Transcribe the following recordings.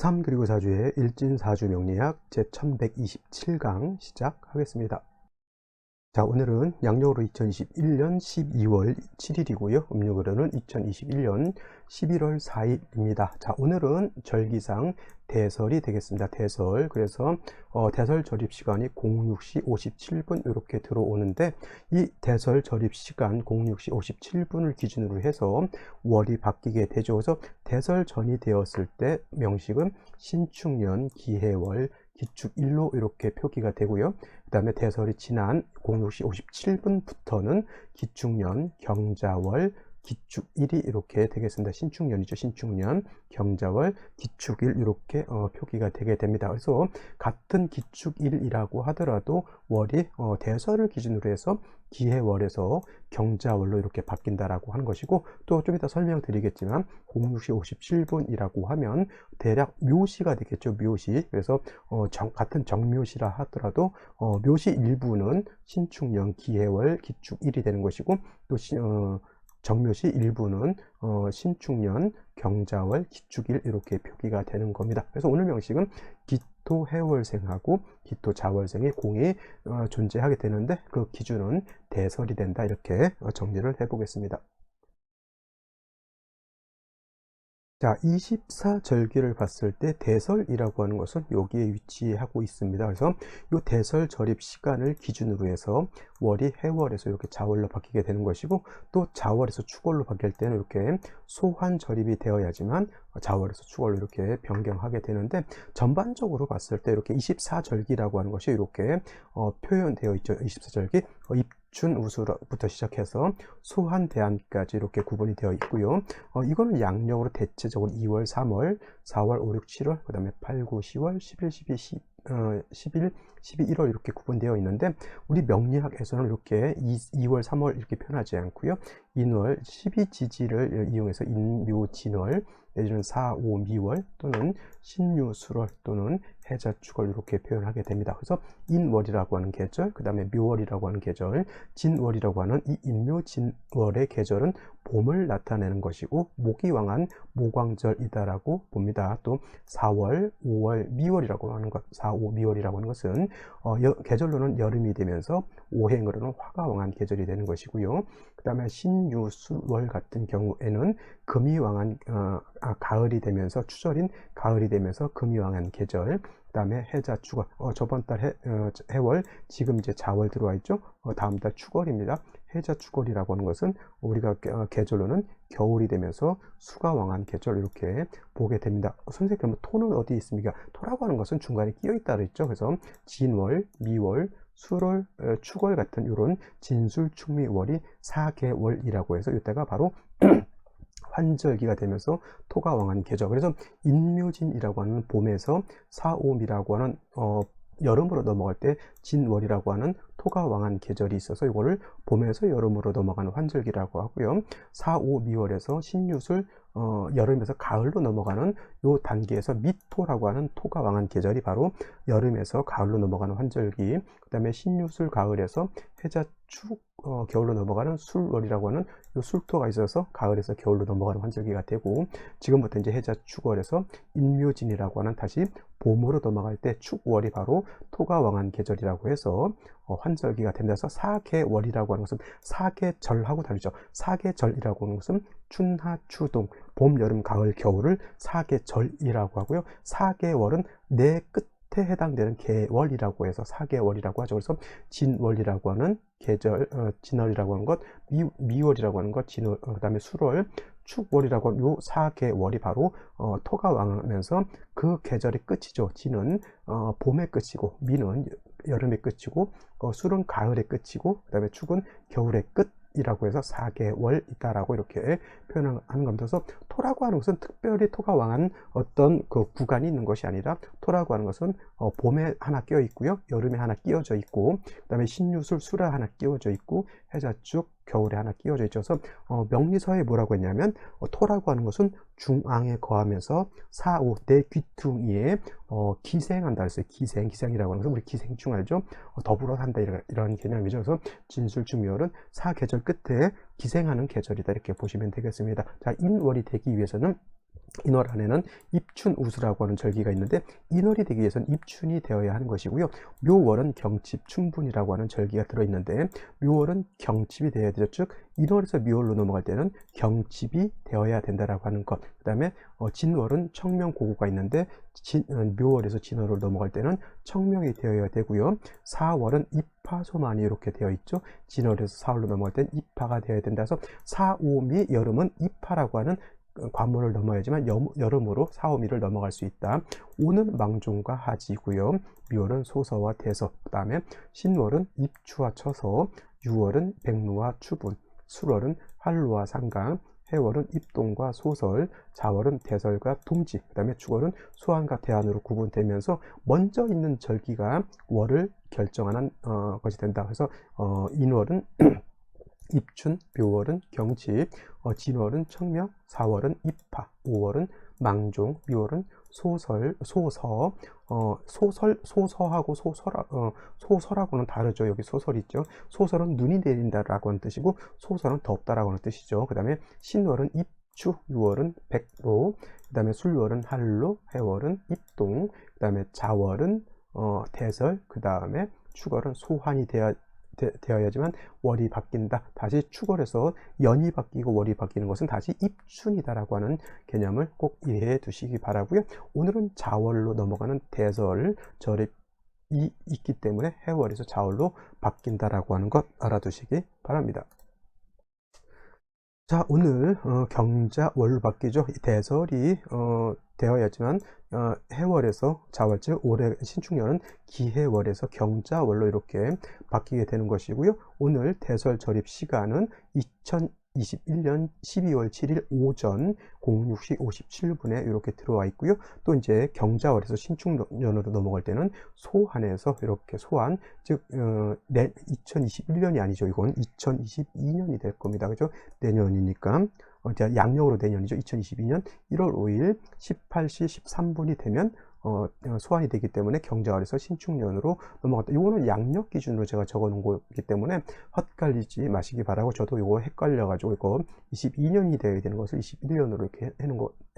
3 그리고 4주의 일진사주 명리학 제1127강 시작하겠습니다. 자, 오늘은 양력으로 2021년 12월 7일이고요. 음력으로는 2021년 11월 4일입니다. 자, 오늘은 절기상 대설이 되겠습니다. 대설. 그래서 대설 절입 시간이 06시 57분 이렇게 들어오는데, 이 대설 절입 시간 06시 57분을 기준으로 해서 월이 바뀌게 되죠. 그래서 대설 전이 되었을 때 명식은 신축년 기해월 기축일로 이렇게 표기가 되고요. 그 다음에 대설이 지난 06시 57분부터는 기축년, 경자월, 기축일이 이렇게 되겠습니다. 신축년이죠. 신축년, 경자월, 기축일 이렇게 표기가 되게 됩니다. 그래서 같은 기축일이라고 하더라도 월이 대설을 기준으로 해서 기해월에서 경자월로 이렇게 바뀐다라고 하는 것이고, 또 좀 이따 설명드리겠지만 06시 57분이라고 하면 대략 묘시가 되겠죠. 묘시. 그래서 같은 정묘시라 하더라도 묘시 일부는 신축년 기해월 기축일이 되는 것이고, 또 정묘시 일부는 신축년 경자월 기축일 이렇게 표기가 되는 겁니다. 그래서 오늘 명식은 기토 해월생하고 기토 자월생의 공이 존재하게 되는데, 그 기준은 대설이 된다 이렇게 정리를 해보겠습니다. 자, 24절기를 봤을 때 대설이라고 하는 것은 여기에 위치하고 있습니다. 그래서 이 대설 절입 시간을 기준으로 해서 월이 해월에서 이렇게 자월로 바뀌게 되는 것이고, 또 자월에서 축월로 바뀔 때는 이렇게 소환 절입이 되어야지만 자월에서 축월로 이렇게 변경하게 되는데, 전반적으로 봤을 때 이렇게 24절기라고 하는 것이 이렇게 표현되어 있죠. 24절기 입춘우수부터 시작해서 소환대안까지 이렇게 구분이 되어 있고요. 이거는 양력으로 대체적으로 2월, 3월, 4월, 5, 6, 7월, 그 다음에 8, 9, 10월, 11, 12, 11, 12, 1월 이렇게 구분되어 있는데, 우리 명리학에서는 이렇게 2월, 3월 이렇게 표현하지 않고요. 인월, 12지지를 이용해서 인묘진월, 내지는 4, 5, 미월 또는 신유술월 또는 해자축월 이렇게 표현하게 됩니다. 그래서 인월이라고 하는 계절, 그 다음에 묘월이라고 하는 계절, 진월이라고 하는 이 인묘진월의 계절은 봄을 나타내는 것이고 모기왕한 모광절이다라고 봅니다. 또 4월, 5월, 미월이라고 하는 것, 4, 5, 미월이라고 하는 것은 계절로는 여름이 되면서 오행으로는 화가 왕한 계절이 되는 것이고요. 그 다음에 신유술월 같은 경우에는 금이 왕한 가을이 되면서 추절인 가을이 되면서 금이 왕한 계절, 그 다음에 해자 축월, 저번 달 해월, 지금 이제 자월 들어와 있죠. 다음 달 축월입니다. 해자 축월이라고 하는 것은 우리가 계절로는 겨울이 되면서 수가 왕한 계절 이렇게 보게 됩니다. 선생님, 그러면 토는 어디 있습니까? 토라고 하는 것은 중간에 끼어 있다 그랬죠. 그래서 진월, 미월, 수월, 축월 같은 이런 진술축미월이 4개월이라고 해서 이때가 바로 환절기가 되면서 토가 왕한 계절. 그래서 인묘진이라고 하는 봄에서 사오미라고 하는 여름으로 넘어갈 때 진월이라고 하는 토가 왕한 계절이 있어서 이거를 봄에서 여름으로 넘어가는 환절기라고 하고요. 4, 5, 미월에서 신유술 여름에서 가을로 넘어가는 요 단계에서 미토라고 하는 토가 왕한 계절이 바로 여름에서 가을로 넘어가는 환절기, 그 다음에 신유술 가을에서 해자축 겨울로 넘어가는 술월이라고 하는 요 술토가 있어서 가을에서 겨울로 넘어가는 환절기가 되고, 지금부터 이제 해자축월에서 인묘진이라고 하는 다시 봄으로 넘어갈 때 축월이 바로 토가 왕한 계절이라고 해서 환절기가 된다서 사계월이라고 하는 것은 사계절하고 다르죠. 사계절이라고 하는 것은 춘하 추동 봄 여름 가을 겨울을 사계절이라고 하고요. 사계월은 내 끝에 해당되는 계월이라고 해서 사계월이라고 하죠. 그래서 진월이라고 하는 계절, 진월이라고 하는 것, 미월이라고 하는 것, 진월, 그다음에 술월, 축월이라고 하는 요 4개월이 바로 토가 왕하면서 그 계절의 끝이죠. 진은 봄의 끝이고, 미는 여름의 끝이고, 술은 가을의 끝이고, 그 다음에 축은 겨울의 끝이라고 해서 4개월이다라고 이렇게 표현하는 겁니다. 그래서 토라고 하는 것은 특별히 토가 왕한 어떤 그 구간이 있는 것이 아니라, 토라고 하는 것은 봄에 하나 끼어 있고요, 여름에 하나 끼어져 있고, 그 다음에 신유술 수라 하나 끼어져 있고, 해자축 겨울에 하나 끼워져 있죠. 그래서 명리서에 뭐라고 했냐면 토라고 하는 것은 중앙에 거하면서 사오 내 귀퉁이에 기생한다 그랬어요. 기생이라고 하는 것은 우리 기생충 알죠? 더불어 산다 이런 개념이죠. 그래서 진술중묘월은 사계절 끝에 기생하는 계절이다 이렇게 보시면 되겠습니다. 자, 인월이 되기 위해서는 인월 안에는 입춘우수라고 하는 절기가 있는데 인월이 되기 위해서는 입춘이 되어야 하는 것이고요. 묘월은 경칩춘분이라고 하는 절기가 들어있는데 묘월은 경칩이 되어야 되죠. 즉 인월에서 묘월로 넘어갈 때는 경칩이 되어야 된다라고 하는 것. 그 다음에 진월은 청명고구가 있는데 묘월에서 진월로 넘어갈 때는 청명이 되어야 되고요. 사월은 입하소만이 이렇게 되어 있죠. 진월에서 사월로 넘어갈 때는 입하가 되어야 된다 해서 사오미 여름은 입하라고 하는 관문을 넘어야지만 여름으로 사오미를 넘어갈 수 있다. 오는 망종과 하지고요. 미월은 소서와 대서, 그 다음에 신월은 입추와 처서, 유월은 백루와 추분, 술월은 활로와 상강, 해월은 입동과 소설, 자월은 대설과 동지, 그 다음에 축월은 수환과 대안으로 구분되면서 먼저 있는 절기가 월을 결정하는 것이 된다. 그래서 인월은 입춘, 묘월은 경칩, 진월은 청명, 사월은 입하, 오월은 망종, 미월은 소설, 소서, 소서하고 소설하고는 다르죠. 여기 소설 있죠. 소설은 눈이 내린다라고 하는 뜻이고, 소설은 덥다라고 하는 뜻이죠. 그 다음에 신월은 입추, 유월은 백로, 그 다음에 술월은 한로, 해월은 입동, 그 다음에 자월은 대설, 그 다음에 축월은 소환이 되어야지만 월이 바뀐다. 다시 축월에서 연이 바뀌고 월이 바뀌는 것은 다시 입춘이다라고 하는 개념을 꼭 이해해 두시기 바라고요. 오늘은 자월로 넘어가는 대설 절입이 있기 때문에 해월에서 자월로 바뀐다라고 하는 것 알아두시기 바랍니다. 자, 오늘 경자 월로 바뀌죠. 대설이 되어야지만 해월에서 자월, 즉 올해 신축년은 기해월에서 경자월로 이렇게 바뀌게 되는 것이고요. 오늘 대설 절입 시간은 2021년 12월 7일 오전 06시 57분에 이렇게 들어와 있고요. 또 이제 경자월에서 신축년으로 넘어갈 때는 소환에서 이렇게 소환, 즉 2021년이 아니죠. 이건 2022년이 될 겁니다. 그죠? 내년이니까. 양력으로 내년이죠. 2022년 1월 5일 18시 13분이 되면 소환이 되기 때문에 경자월에서 신축년으로 넘어갔다. 이거는 양력 기준으로 제가 적어 놓은 거기 때문에 헛갈리지 마시기 바라고, 저도 이거 헷갈려 가지고 이거 22년이 되어야 되는 것을 21년으로 이렇게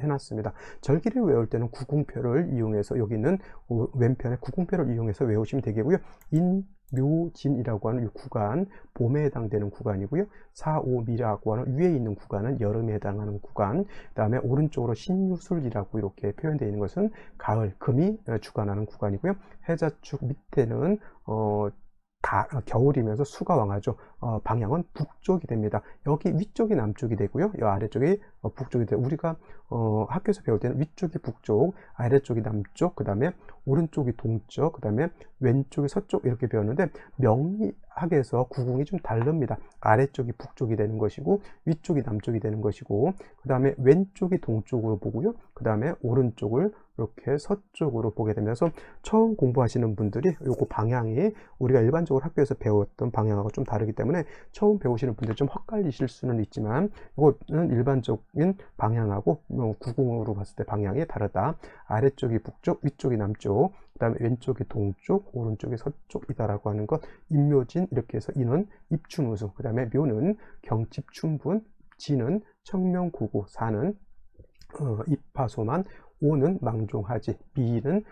해놨습니다. 절기를 외울 때는 구궁표를 이용해서, 여기 있는 왼편에 구궁표를 이용해서 외우시면 되겠고요. 묘진이라고 하는 이 구간, 봄에 해당되는 구간이고요. 사오미라고 하는 위에 있는 구간은 여름에 해당하는 구간, 그 다음에 오른쪽으로 신유술이라고 이렇게 표현되어 있는 것은 가을, 금이 주관하는 구간이고요. 해자축 밑에는 겨울이면서 수가 왕하죠. 방향은 북쪽이 됩니다. 여기 위쪽이 남쪽이 되고요. 이 아래쪽이 북쪽이 돼요. 우리가 학교에서 배울 때는 위쪽이 북쪽, 아래쪽이 남쪽, 그 다음에 오른쪽이 동쪽, 그 다음에 왼쪽이 서쪽 이렇게 배웠는데, 명리학에서 구궁이 좀 다릅니다. 아래쪽이 북쪽이 되는 것이고 위쪽이 남쪽이 되는 것이고, 그 다음에 왼쪽이 동쪽으로 보고요. 그 다음에 오른쪽을 이렇게 서쪽으로 보게 되면서, 처음 공부하시는 분들이 요거 방향이 우리가 일반적으로 학교에서 배웠던 방향하고 좀 다르기 때문에 처음 배우시는 분들 좀 헷갈리실 수는 있지만, 이거는 일반적인 방향하고 구궁으로 봤을 때 방향이 다르다. 아래쪽이 북쪽, 위쪽이 남쪽, 그 다음에 왼쪽이 동쪽, 오른쪽이 서쪽이다라고 하는 것. 임묘진 이렇게 해서 인은 입춘우수, 그 다음에 묘는 경칩춘분, 진은 청명고구, 사는 입하소만, 오는 망종하지, 미는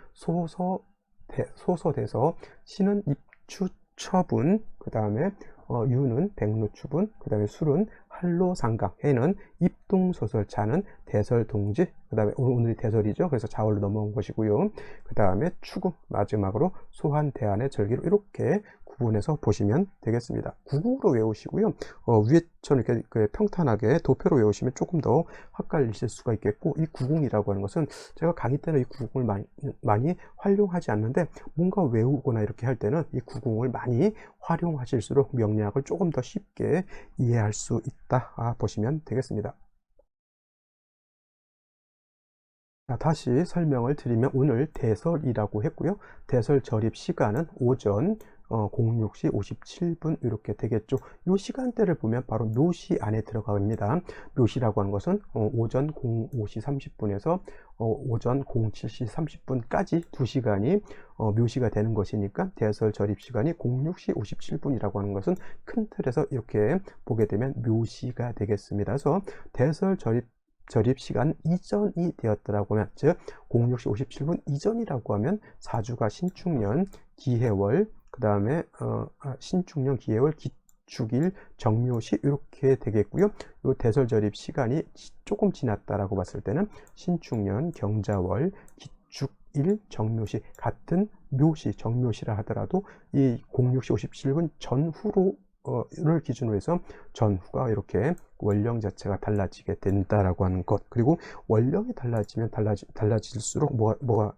소서대서, 신은 입추처분, 그 다음에 유는 백루추분, 그 다음에 술은 한로상강, 해는 입동소설, 자는 대설동지, 그 다음에 오늘이 대설이죠. 그래서 자월로 넘어온 것이고요. 그 다음에 추구, 마지막으로 소환대안의 절기로 이렇게 구분해서 보시면 되겠습니다. 구구로 외우시고요. 위에처럼 이렇게 평탄하게 도표로 외우시면 조금 더 헷갈리실 수가 있겠고, 이 구궁이라고 하는 것은 제가 강의 때는 이 구궁을 많이 활용하지 않는데, 뭔가 외우거나 이렇게 할 때는 이 구궁을 많이 활용하실수록 명리학을 조금 더 쉽게 이해할 수 있다 보시면 되겠습니다. 자, 다시 설명을 드리면, 오늘 대설이라고 했고요. 대설 절입 시간은 오전 06시 57분 이렇게 되겠죠. 이 시간대를 보면 바로 묘시 안에 들어갑니다. 묘시라고 하는 것은 오전 05시 30분에서 오전 07시 30분까지 2시간이 묘시가 되는 것이니까, 대설 절입 시간이 06시 57분이라고 하는 것은 큰 틀에서 이렇게 보게 되면 묘시가 되겠습니다. 그래서 대설 절입 절입 시간 이전이 되었다라고 하면, 즉 06시 57분 이전이라고 하면 사주가 신축년, 기해월, 그 다음에 신축년, 기해월, 기축일, 정묘시 이렇게 되겠고요. 요 대설 절입 시간이 조금 지났다라고 봤을 때는 신축년, 경자월, 기축일, 정묘시 같은 묘시, 정묘시라 하더라도 이 06시 57분 전후로 를 기준으로 해서 전후가 이렇게 원령 자체가 달라지게 된다라고 하는 것. 그리고 원령이 달라지면 달라질수록 뭐가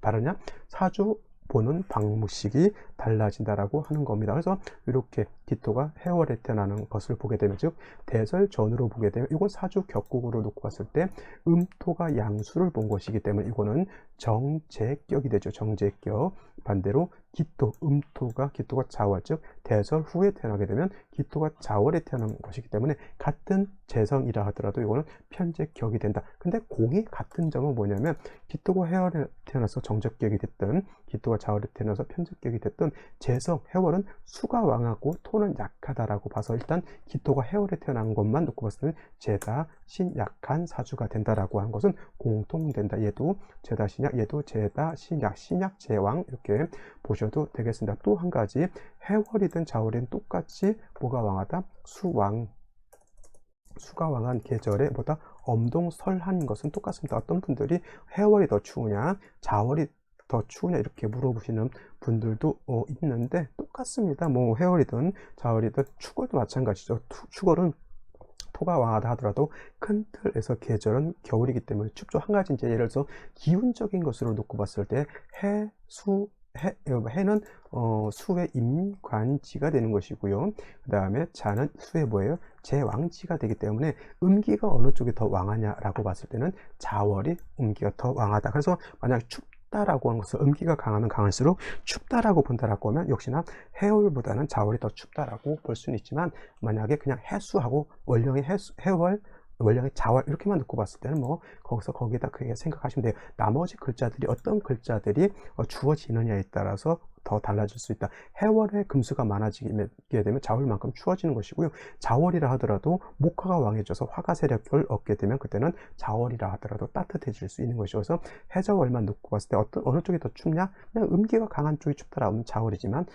다르냐? 사주 보는 방식이 달라진다라고 하는 겁니다. 그래서 이렇게 기토가 해월에 태어나는 것을 보게 되면, 즉 대설 전으로 보게 되면 이건 사주 격국으로 놓고 봤을 때 음토가 양수를 본 것이기 때문에 이거는 정제격이 되죠. 정제격. 반대로 기토, 기토가 자월, 즉 대설 후에 태어나게 되면 기토가 자월에 태어난 것이기 때문에 같은 재성이라 하더라도 이거는 편제격이 된다. 근데 공이 같은 점은 뭐냐면, 기토가 해월에 태어나서 정제격이 됐든 기토가 자월에 태어나서 편제격이 됐든 재성, 해월은 수가 왕하고 토는 약하다라고 봐서 일단 기토가 해월에 태어난 것만 놓고 봤을 때 제다, 신, 약한 사주가 된다라고 하는 것은 공통된다. 얘도 제다, 신약, 얘도 제다, 신약, 신약, 제왕 이렇게 보셔도 되겠습니다. 또 한 가지, 해월이든 자월이든 똑같이 뭐가 왕하다? 수왕. 수가 왕한 계절에 보다 엄동설한 것은 똑같습니다. 어떤 분들이 해월이 더 추우냐, 자월이 더 추우냐 이렇게 물어보시는 분들도 있는데 똑같습니다. 뭐 해월이든 자월이든 축월도 마찬가지죠. 축월은 토가 왕하다 하더라도 큰 틀에서 계절은 겨울이기 때문에 춥죠. 한 가지 이제 예를 들어서 기운적인 것으로 놓고 봤을 때 해는 수의 임관지가 되는 것이고요. 그 다음에 자는 수의 뭐예요? 제왕지가 되기 때문에 음기가 어느 쪽이 더 왕하냐라고 봤을 때는 자월이 음기가 더 왕하다. 그래서 만약 춥다라고 하는 것을 음기가 강하면 강할수록 춥다라고 본다라고 하면 역시나 해월보다는 자월이 더 춥다라고 볼 수는 있지만, 만약에 그냥 해수하고 원령의 해월, 원령의 자월 이렇게만 놓고 봤을 때는 뭐 거기다 그게 생각하시면 돼요. 나머지 글자들이 어떤 글자들이 주어지느냐에 따라서 더 달라질 수 있다. 해월에 금수가 많아지게 되면 자월만큼 추워지는 것이고요. 자월이라 하더라도 목화가 왕해져서 화가 세력을 얻게 되면 그때는 자월이라 하더라도 따뜻해질 수 있는 것이죠. 그래서 해자월만 놓고 봤을 때 어느 쪽이 더 춥냐? 그냥 음기가 강한 쪽이 춥다라고 하면 자월이지만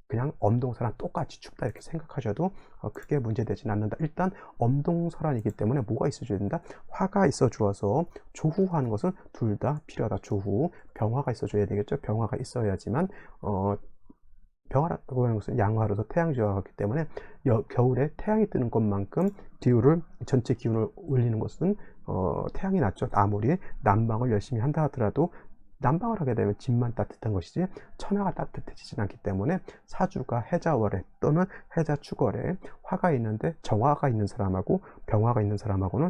그냥 엄동설한 똑같이 춥다 이렇게 생각하셔도 크게 문제되진 않는다. 일단 엄동설한이기 때문에 뭐가 있어줘야 된다? 화가 있어 주어서 조후하는 것은 둘 다 필요하다. 조후, 병화가 있어줘야 되겠죠. 병화가 있어야지만 병화라고 하는 것은 양화로서 태양지화하기 때문에 겨울에 태양이 뜨는 것만큼 전체 기운을 올리는 것은 태양이 낫죠. 아무리 난방을 열심히 한다 하더라도 난방을 하게 되면 집만 따뜻한 것이지 천하가 따뜻해지진 않기 때문에 사주가 해자월에 또는 해자축월에 화가 있는데 정화가 있는 사람하고 병화가 있는 사람하고는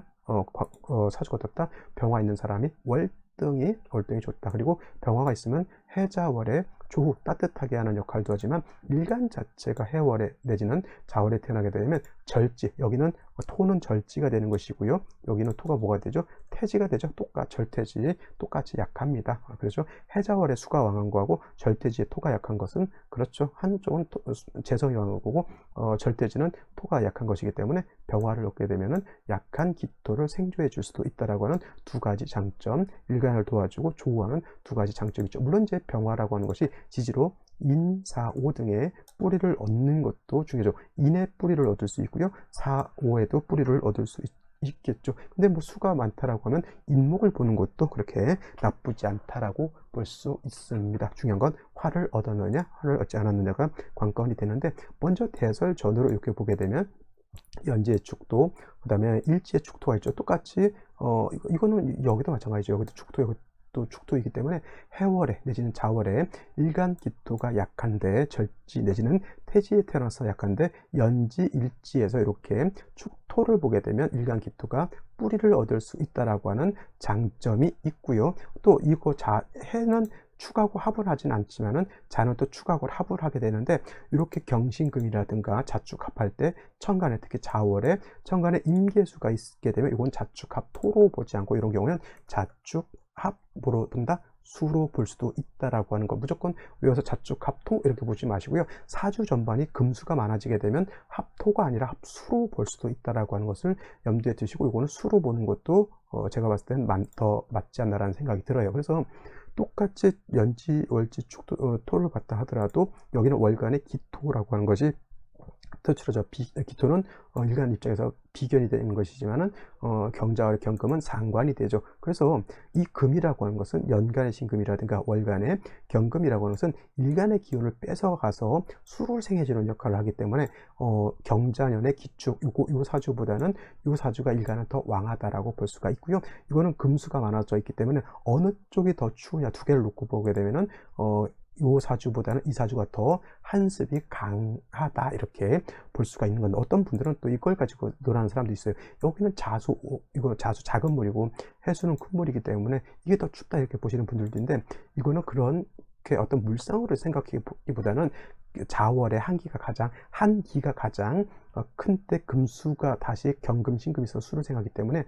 사주가 어떻다? 병화 있는 사람이 월등히 좋다. 그리고 병화가 있으면 해자월에 조후 따뜻하게 하는 역할도 하지만 일간 자체가 해월에 내지는 자월에 태어나게 되면 절지, 여기는 토는 절지가 되는 것이고요. 여기는 토가 뭐가 되죠? 태지가 되죠. 절태지 똑같이 약합니다. 그렇죠. 해자월에 수가 왕한 거하고 절태지의 토가 약한 것은 그렇죠. 한쪽은 재성이 왕한 거고 절태지는 토가 약한 것이기 때문에 병화를 얻게 되면은 약한 기토를 생조해 줄 수도 있다라고 하는 두 가지 장점, 일간을 도와주고 조우하는 두 가지 장점이 있죠. 물론 이제 병화라고 하는 것이 지지로 인, 사, 오 등의 뿌리를 얻는 것도 중요하죠. 인의 뿌리를 얻을 수 있고요. 사, 오에도 뿌리를 얻을 수 있겠죠. 근데 뭐 수가 많다라고 하면 인목을 보는 것도 그렇게 나쁘지 않다라고 볼 수 있습니다. 중요한 건 화를 얻었느냐, 화를 얻지 않았느냐가 관건이 되는데, 먼저 대설 전으로 이렇게 보게 되면 연지의 축토, 그 다음에 일지의 축토가 있죠. 똑같이 이거는 여기도 마찬가지죠. 여기도 축토, 또 축토이기 때문에 해월에 내지는 자월에 일간 기토가 약한데 절지 내지는 태지에 태어나서 약한데 연지 일지에서 이렇게 축토를 보게 되면 일간 기토가 뿌리를 얻을 수 있다라고 하는 장점이 있고요. 또 이거 해는 축하고 합을 하진 않지만은 자는 또 축하고 합을 하게 되는데, 이렇게 경신금이라든가 자축합할 때 천간에 특히 자월에 천간에 임계수가 있게 되면 이건 자축합토로 보지 않고 이런 경우는 자축 합으로 둔다, 수로 볼 수도 있다라고 하는 거 무조건 외워서 자축 합토 이렇게 보지 마시고요. 사주 전반이 금수가 많아지게 되면 합토가 아니라 합수로 볼 수도 있다라고 하는 것을 염두에 두시고, 이거는 수로 보는 것도 제가 봤을 때는 더 맞지 않나라는 생각이 들어요. 그래서 똑같이 연지, 월지, 축토, 토를 봤다 하더라도 여기는 월간의 기토라고 하는 것이 터치로죠. 기토는 일간 입장에서 비견이 되는 것이지만은 경자와 경금은 상관이 되죠. 그래서 이 금이라고 하는 것은 연간의 신금이라든가 월간의 경금이라고 하는 것은 일간의 기운을 뺏어가서 수를 생해주는 역할을 하기 때문에 경자년의 기축 요 사주보다는 요 사주가 일간은 더 왕하다라고 볼 수가 있고요. 이거는 금수가 많아져 있기 때문에 어느 쪽이 더 추우냐 두 개를 놓고 보게 되면은 요 사주보다는 이 사주가 더 한습이 강하다 이렇게 볼 수가 있는 건데, 어떤 분들은 또 이걸 가지고 논하는 사람도 있어요. 여기는 자수, 이거 자수 작은 물이고 해수는 큰 물이기 때문에 이게 더 춥다 이렇게 보시는 분들도 있는데, 이거는 그렇게 어떤 물상으로 생각하기보다는 자월의 한기가 가장 큰 때 금수가 다시 경금 신금이 있어서 수를 생각하기 때문에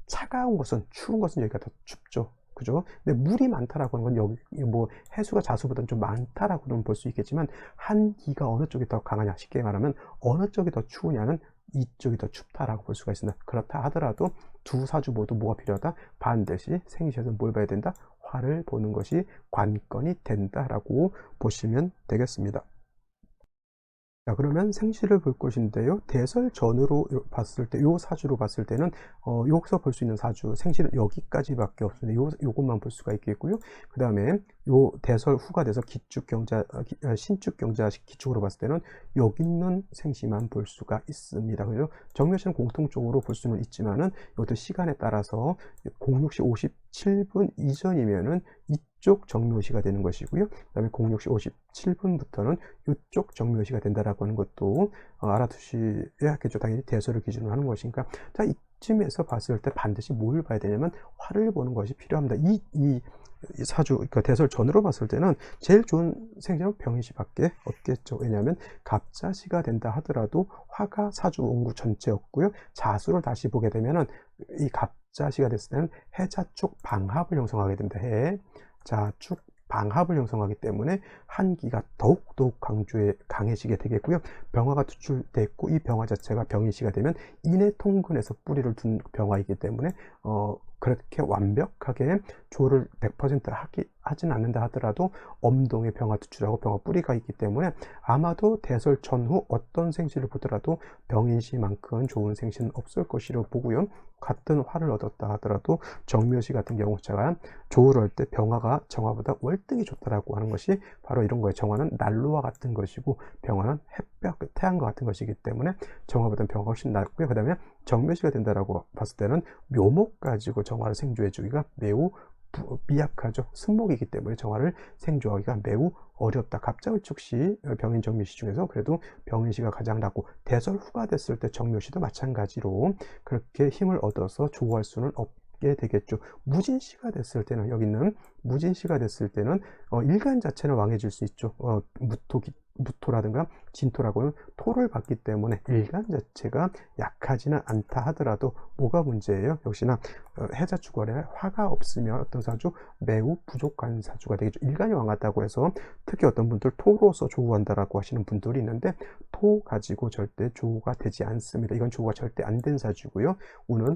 차가운 것은, 추운 것은 여기가 더 춥죠. 그죠? 근데 물이 많다라고 하는 건 여기 뭐 해수가 자수보다는 좀 많다라고는 볼 수 있겠지만, 한기가 어느 쪽이 더 강하냐, 쉽게 말하면 어느 쪽이 더 추우냐는 이쪽이 더 춥다라고 볼 수가 있습니다. 그렇다 하더라도 두 사주 모두 뭐가 필요하다? 반드시 생시에서 뭘 봐야 된다? 화를 보는 것이 관건이 된다라고 보시면 되겠습니다. 자, 그러면 생시를 볼 것인데요. 대설 전으로 봤을 때, 요 사주로 봤을 때는, 여기서 볼 수 있는 사주, 생시는 여기까지밖에 없습니다. 요것만 볼 수가 있겠고요. 그 다음에, 요 대설 후가 돼서 신축경자 기축으로 봤을 때는, 여기 있는 생시만 볼 수가 있습니다. 그죠? 정묘시는 공통적으로 볼 수는 있지만은, 이것도 시간에 따라서 06시 57분 이전이면은, 이쪽 정묘시가 되는 것이고요. 그 다음에 06시 57분부터는 이쪽 정묘시가 된다라고 하는 것도 알아두셔야겠죠. 당연히 대설을 기준으로 하는 것이니까. 자, 이쯤에서 봤을 때 반드시 뭘 봐야 되냐면 화를 보는 것이 필요합니다. 이 사주, 그러니까 대설 전으로 봤을 때는 제일 좋은 생신은 병인시밖에 없겠죠. 왜냐하면 갑자시가 된다 하더라도 화가 사주 온구 전체였고요. 자수를 다시 보게 되면은 이 갑자시가 됐을 때는 해자축 방합을 형성하게 됩니다. 자축 방합을 형성하기 때문에 한기가 더욱 강해지게 되겠고요. 병화가 투출됐고 이 병화 자체가 병인시가 되면 인의 통근에서 뿌리를 둔 병화이기 때문에 그렇게 완벽하게 조를 100% 하진 않는다 하더라도 엄동에 병화 투출하고 병화 뿌리가 있기 때문에 아마도 대설 전후 어떤 생시를 보더라도 병인시만큼 좋은 생시는 없을 것이라고 보고요. 같은 화를 얻었다 하더라도 정묘시 같은 경우처럼 조를 할 때 병화가 정화보다 월등히 좋다라고 하는 것이 바로 이런 거예요. 정화는 난로와 같은 것이고 병화는 햇볕, 태양과 같은 것이기 때문에 정화보다는 병화가 훨씬 낫고요. 그 다음에 정묘시가 된다라고 봤을 때는 묘목 가지고 정화를 생조해 주기가 매우 미약하죠. 승목이기 때문에 정화를 생조하기가 매우 어렵다. 갑자을축시 병인 정묘시 중에서 그래도 병인시가 가장 낫고, 대설 후가 됐을 때 정묘시도 마찬가지로 그렇게 힘을 얻어서 조할 수는 없게 되겠죠. 무진시가 됐을 때는, 여기 있는 무진시가 됐을 때는 일간 자체는 왕해질 수 있죠. 무토라든가 진토라고는 토를 받기 때문에 일간 자체가 약하지는 않다 하더라도 뭐가 문제예요? 역시나 해자축월에 화가 없으면 어떤 사주? 매우 부족한 사주가 되겠죠. 일간이 왕하다고 해서 특히 어떤 분들 토로서 조우한다라고 하시는 분들이 있는데, 토 가지고 절대 조우가 되지 않습니다. 이건 조우가 절대 안 된 사주고요. 운은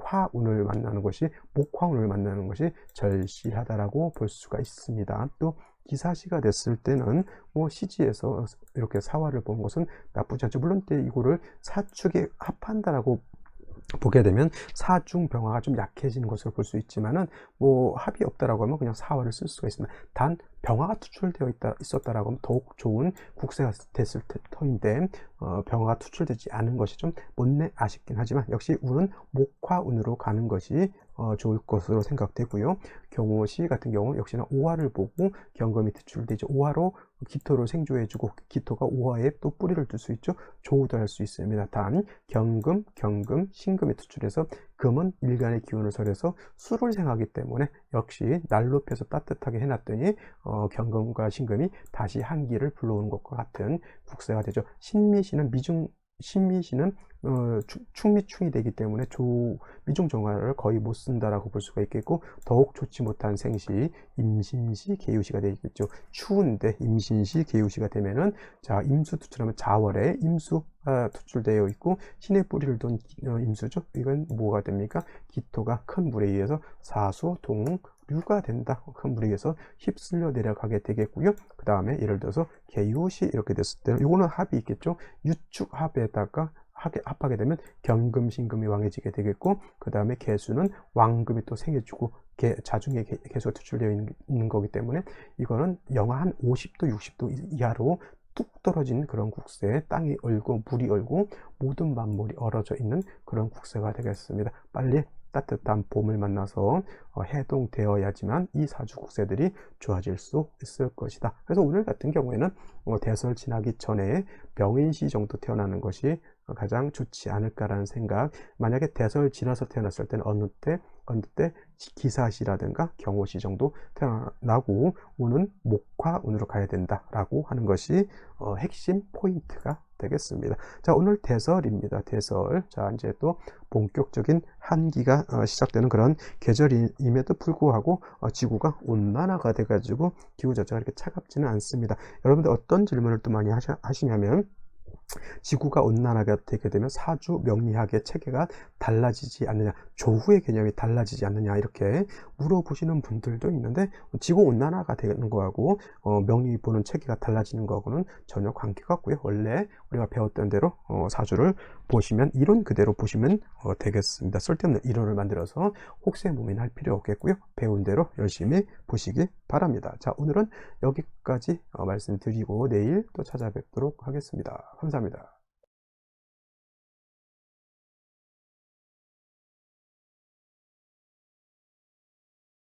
화운을 만나는 것이, 목화운을 만나는 것이 절실하다라고 볼 수가 있습니다. 또 기사시가 됐을 때는 뭐 시지에서 이렇게 사화를 보는 것은 나쁘지 않죠. 물론 이거를 사축에 합한다라고 보게 되면 사중 병화가 좀 약해지는 것으로 볼 수 있지만은, 뭐 합이 없다라고 하면 그냥 사화를 쓸 수가 있습니다. 단 병화가 투출되어 있었다라고 하면 더욱 좋은 국세가 됐을 터인데 병화가 투출되지 않은 것이 좀 못내 아쉽긴 하지만, 역시 운은 목화운으로 가는 것이 좋을 것으로 생각되고요. 경호시 같은 경우 역시나 오화를 보고 경금이 투출되죠. 오화로 기토를 생조해주고 기토가 오화에 또 뿌리를 둘 수 있죠. 조우도 할 수 있습니다. 단 경금, 신금이 투출해서 금은 일간의 기운을 설해서 수를 생하기 때문에 역시 난로 펴서 따뜻하게 해놨더니 경금과 신금이 다시 한기를 불러오는 것과 같은 국세가 되죠. 신미시는 신미시는 충미충이 되기 때문에 미종 정화를 거의 못 쓴다라고 볼 수가 있겠고, 더욱 좋지 못한 생시, 임신시, 계유시가 되겠죠. 추운데 임신시, 계유시가 되면은, 자, 임수 투출하면 자월에 임수가 투출되어 있고, 신의 뿌리를 둔 임수죠. 이건 뭐가 됩니까? 기토가 큰 물에 의해서 사수, 동, 류가 된다. 큰 물에 의해서 휩쓸려 내려가게 되겠고요. 그 다음에 예를 들어서 계유시 이렇게 됐을 때는 이거는 합이 있겠죠. 유축합에다가 합하게 되면 경금, 신금이 왕해지게 되겠고, 그 다음에 개수는 왕금이 또 생겨주고 자중의 개수가 투출되어 있는 거기 때문에 이거는 영하 한 50도, 60도 이하로 뚝 떨어진 그런 국세에 땅이 얼고 물이 얼고 모든 만물이 얼어져 있는 그런 국세가 되겠습니다. 빨리 따뜻한 봄을 만나서 해동되어야지만 이 사주 국세들이 좋아질 수 있을 것이다. 그래서 오늘 같은 경우에는 대설 지나기 전에 병인시 정도 태어나는 것이 가장 좋지 않을까라는 생각. 만약에 대설 지나서 태어났을 때는 어느 때 기사시라든가 경호시 정도 태어나고 운은 목화운으로 가야 된다라고 하는 것이 핵심 포인트가 되겠습니다. 자, 오늘 대설입니다. 대설. 자, 이제 또 본격적인 한기가 시작되는 그런 계절임에도 불구하고 지구가 온난화가 돼가지고 기후 자체가 이렇게 차갑지는 않습니다. 여러분들 어떤 질문을 또 많이 하시냐면, 지구가 온난화가 되게 되면 사주 명리학의 체계가 달라지지 않느냐, 조후의 개념이 달라지지 않느냐, 이렇게 물어보시는 분들도 있는데, 지구 온난화가 되는 거하고 명리 보는 체계가 달라지는 거하고는 전혀 관계가 없고요. 원래 우리가 배웠던 대로 사주를 보시면 이론 그대로 보시면 되겠습니다. 쓸데없는 이론을 만들어서 혹세무민할 필요 없겠고요. 배운 대로 열심히 보시기 바랍니다. 자, 오늘은 여기까지 말씀드리고 내일 또 찾아뵙도록 하겠습니다. 감사합니다.